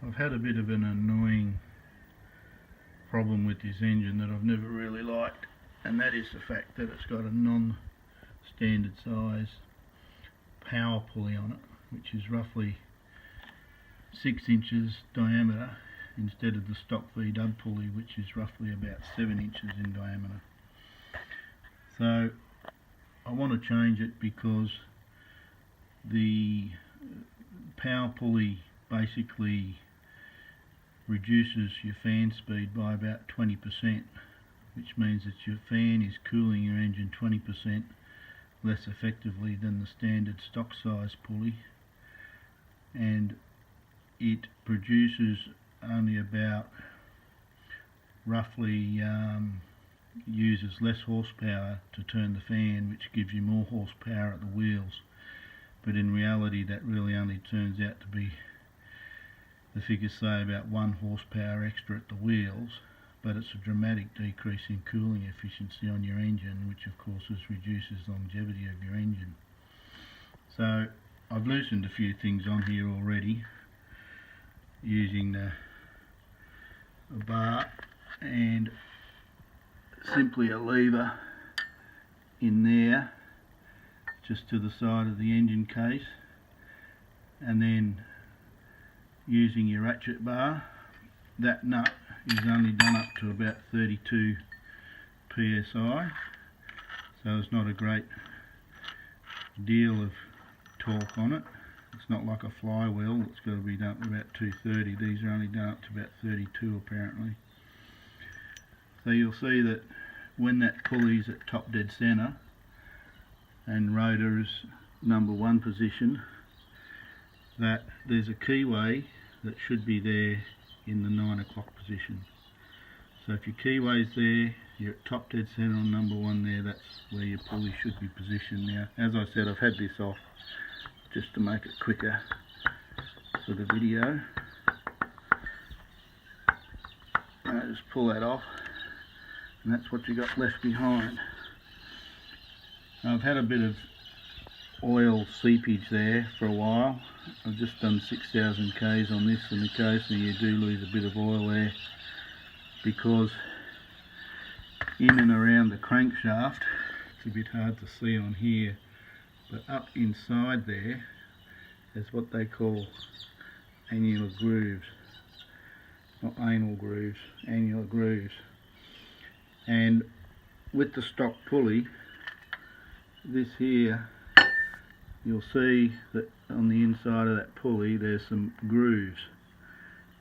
I've had a bit of an annoying problem with this engine that I've never really liked, and that is the fact that it's got a non-standard size power pulley on it, which is roughly 6 inches diameter instead of the stock V-dub pulley, which is roughly about 7 inches in diameter. So I want to change it because the power pulley basically reduces your fan speed by about 20%, which means that your fan is cooling your engine 20% less effectively than the standard stock size pulley, and it produces only about roughly uses less horsepower to turn the fan, which gives you more horsepower at the wheels, but in reality that really only turns out to be, the figures say, about 1 horsepower extra at the wheels, but it's a dramatic decrease in cooling efficiency on your engine, which of course reduces longevity of your engine. So I've loosened a few things on here already using a bar and simply a lever in there just to the side of the engine case, and then using your ratchet bar. That nut is only done up to about 32 psi, so it's not a great deal of torque on it. It's not like a flywheel, it's got to be done up to about 230. These are only done up to about 32 apparently. So you'll see that when that pulley's at top dead centre and rotor is number 1 position, that there's a keyway that should be there in the 9 o'clock position. So if your keyway's there, you're at top dead centre on number 1 there, that's where your pulley should be positioned. Now, as I said, I've had this off just to make it quicker for the video. And I just pull that off, and that's what you got left behind. Now, I've had a bit of oil seepage there for a while. I've just done 6,000 k's on this, and occasionally you do lose a bit of oil there because in and around the crankshaft, it's a bit hard to see on here, but up inside there is what they call annular grooves, not anal grooves, annular grooves. And with the stock pulley, this here, you'll see that on the inside of that pulley there's some grooves.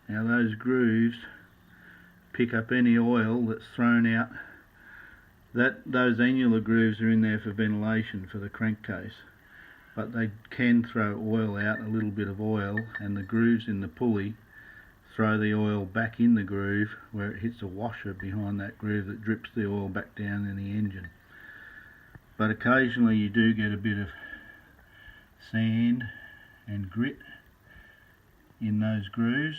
Now those grooves pick up any oil that's thrown out. Those annular grooves are in there for ventilation for the crankcase, but they can throw oil out, a little bit of oil, and the grooves in the pulley throw the oil back in the groove where it hits a washer behind that groove that drips the oil back down in the engine. But occasionally you do get a bit of sand and grit in those grooves,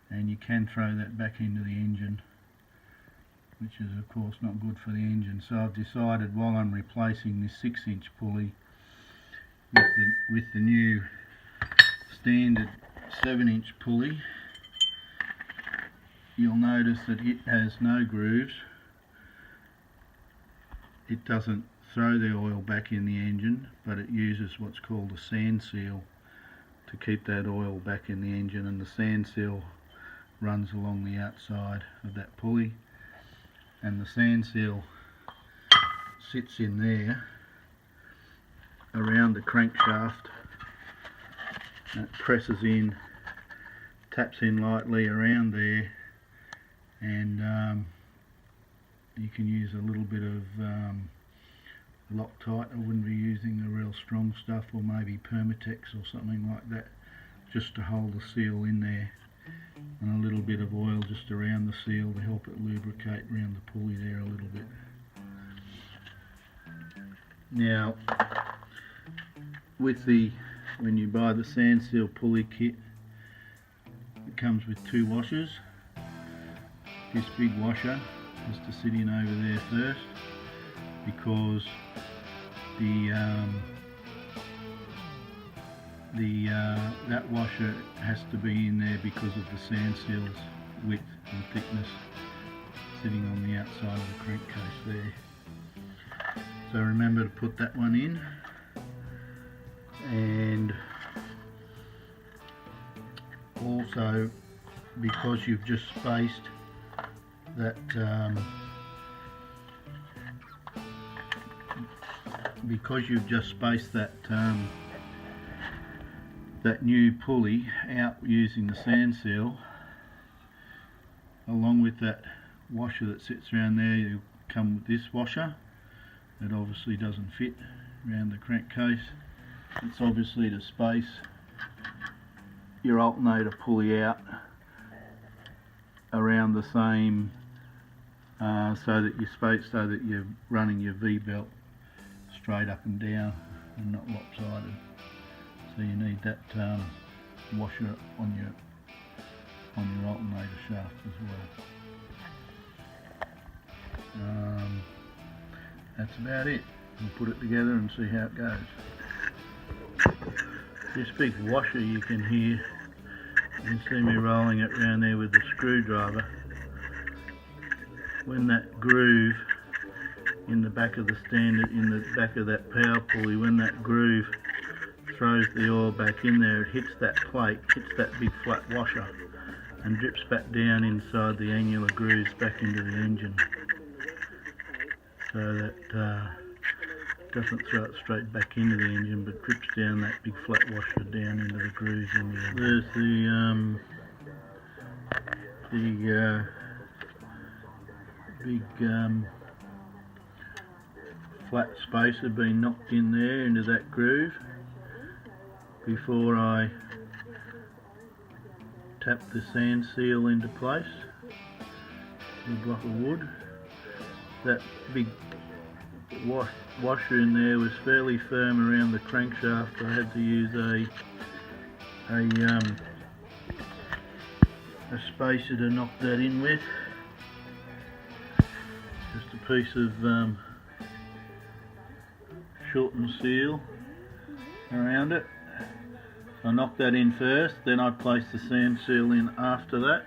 and you can throw that back into the engine, which is of course not good for the engine. So I've decided, while I'm replacing this 6-inch pulley with the new standard 7-inch pulley, you'll notice that it has no grooves. It doesn't throw the oil back in the engine, but it uses what's called a sand seal to keep that oil back in the engine, and the sand seal runs along the outside of that pulley, and the sand seal sits in there around the crankshaft, and it presses in, taps in lightly around there, and you can use a little bit of Loctite. I wouldn't be using the real strong stuff, or maybe Permatex or something like that, just to hold the seal in there, and a little bit of oil just around the seal to help it lubricate around the pulley there a little bit. Now, when you buy the sand seal pulley kit, it comes with 2 washers. This big washer is to sit in over there first, because the that washer has to be in there because of the sand seal's width and thickness sitting on the outside of the crankcase there. So remember to put that one in, and also because you've just spaced that that new pulley out using the sand seal, along with that washer that sits around there, you'll come with this washer. It obviously doesn't fit around the crankcase. It's obviously to space your alternator pulley out around the same, so that you're running your V-belt straight up and down and not lopsided. So you need that washer on your alternator shaft as well. That's about it. We'll put it together and see how it goes. This big washer you can hear, you can see me rolling it around there with the screwdriver. When that groove in the back of the standard, in the back of that power pulley, when that groove throws the oil back in there, it hits that plate, hits that big flat washer, and drips back down inside the annular grooves back into the engine. So that doesn't throw it straight back into the engine, but drips down that big flat washer down into the grooves in the engine. There's the big flat spacer being knocked in there into that groove before I tap the sand seal into place with a block of wood. That big washer in there was fairly firm around the crankshaft. I had to use a spacer to knock that in with. Just a piece of shortened seal around it. I knocked that in first, then I placed the sand seal in after that.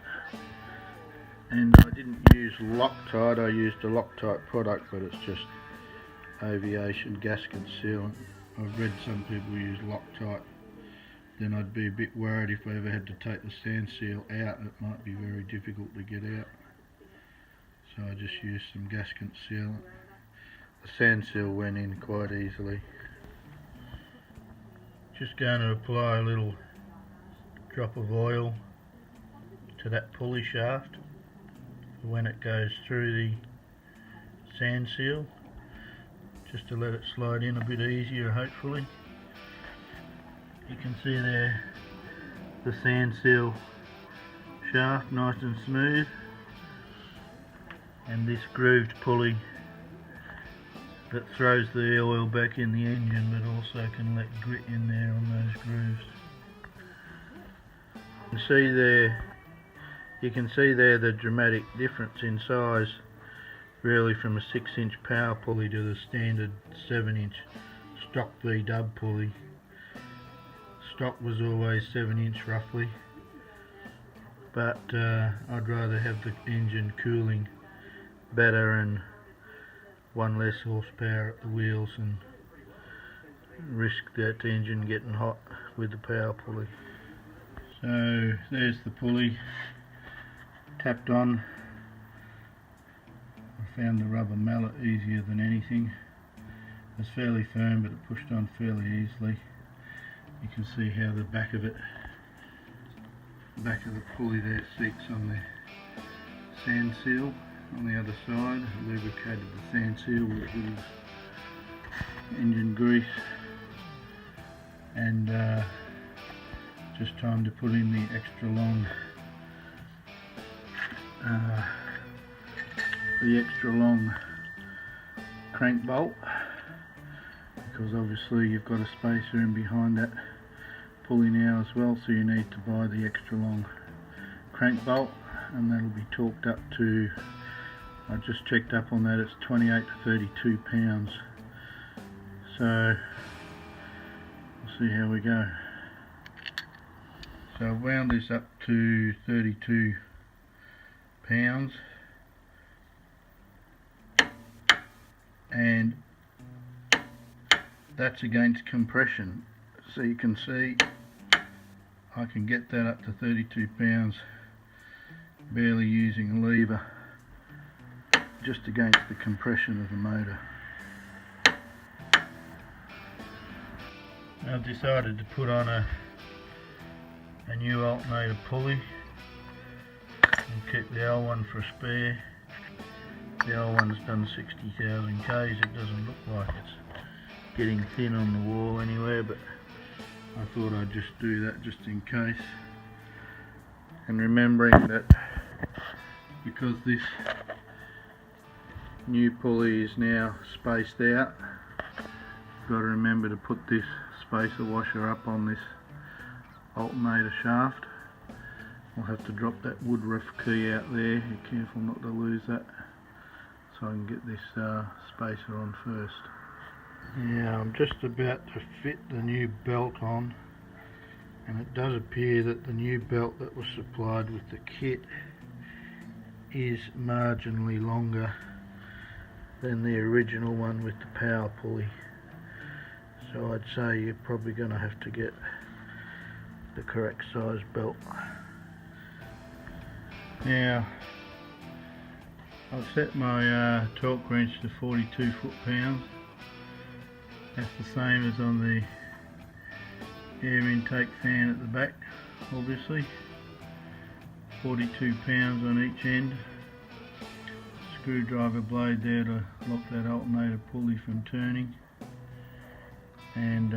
And I didn't use Loctite, I used a Loctite product, but it's just aviation gasket sealant. I've read some people use Loctite. Then I'd be a bit worried if I ever had to take the sand seal out, it might be very difficult to get out. So I just used some gasket sealant. The sand seal went in quite easily. Just going to apply a little drop of oil to that pulley shaft when it goes through the sand seal, just to let it slide in a bit easier, hopefully. You can see there the sand seal shaft, nice and smooth, and this grooved pulley that throws the oil back in the engine, but also can let grit in there on those grooves. You can see there the dramatic difference in size, really, from a 6-inch power pulley to the standard 7-inch stock V-dub pulley. Stock was always 7-inch roughly, but I'd rather have the engine cooling better and one less horsepower at the wheels and risk that engine getting hot with the power pulley. So there's the pulley tapped on. I found the rubber mallet easier than anything. It's fairly firm, but it pushed on fairly easily. You can see how the back of the pulley there sits on the sand seal. On the other side, I lubricated the sand seal with a bit of engine grease, and just time to put in the extra long crank bolt, because obviously you've got a spacer in behind that pulley now as well, so you need to buy the extra long crank bolt, and that'll be torqued up to, I just checked up on that, it's 28 to 32 pounds. So we'll see how we go. So I've wound this up to 32 pounds, and that's against compression. So you can see I can get that up to 32 pounds barely using a lever, just against the compression of the motor. I've decided to put on a new alternator pulley and keep the old one for a spare. The old one's done 60,000 Ks. It doesn't look like it's getting thin on the wall anywhere, but I thought I'd just do that just in case. And remembering that because this new pulley is now spaced out, I've got to remember to put this spacer washer up on this alternator shaft. I'll have to drop that woodruff key out there. Be careful not to lose that, so I can get this spacer on first. Yeah, I'm just about to fit the new belt on, and it does appear that the new belt that was supplied with the kit is marginally longer than the original one with the power pulley. So I'd say you're probably going to have to get the correct size belt. Now, I've set my torque wrench to 42 foot-pounds. That's the same as on the air intake fan at the back, obviously. 42 pounds on each end. Screwdriver blade there to lock that alternator pulley from turning. And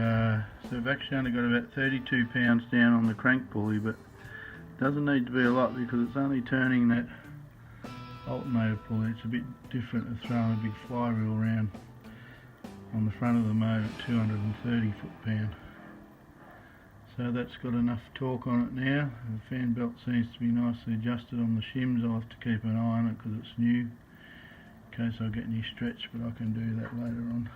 so I've actually only got about 32 pounds down on the crank pulley, but it doesn't need to be a lot because it's only turning that alternator pulley. It's a bit different to throwing a big flywheel around on the front of the motor at 230 foot-pound. So that's got enough torque on it now. The fan belt seems to be nicely adjusted on the shims. I'll have to keep an eye on it because it's new, in case I get any stretch, but I can do that later on.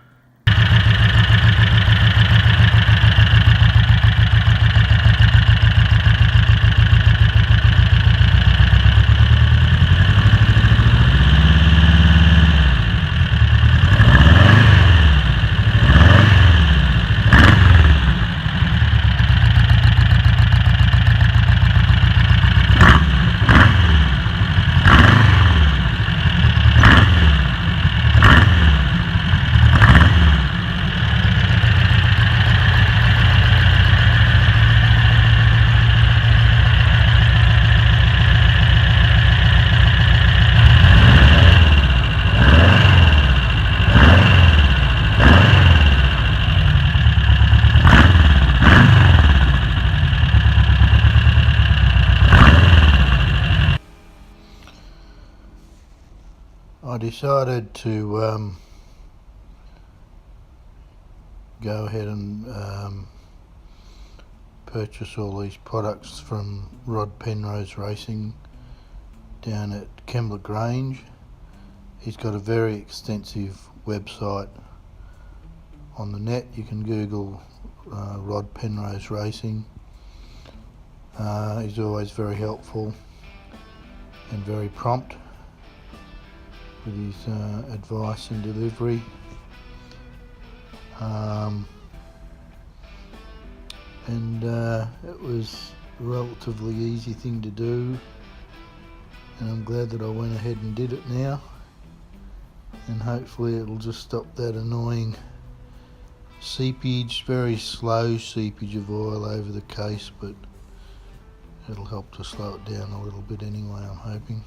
I decided to go ahead and purchase all these products from Rod Penrose Racing down at Kembla Grange. He's got a very extensive website on the net. You can Google Rod Penrose Racing. He's always very helpful and very prompt with his advice and delivery. It was a relatively easy thing to do, and I'm glad that I went ahead and did it now, and hopefully it'll just stop that annoying seepage, very slow seepage of oil over the case, but it'll help to slow it down a little bit anyway, I'm hoping.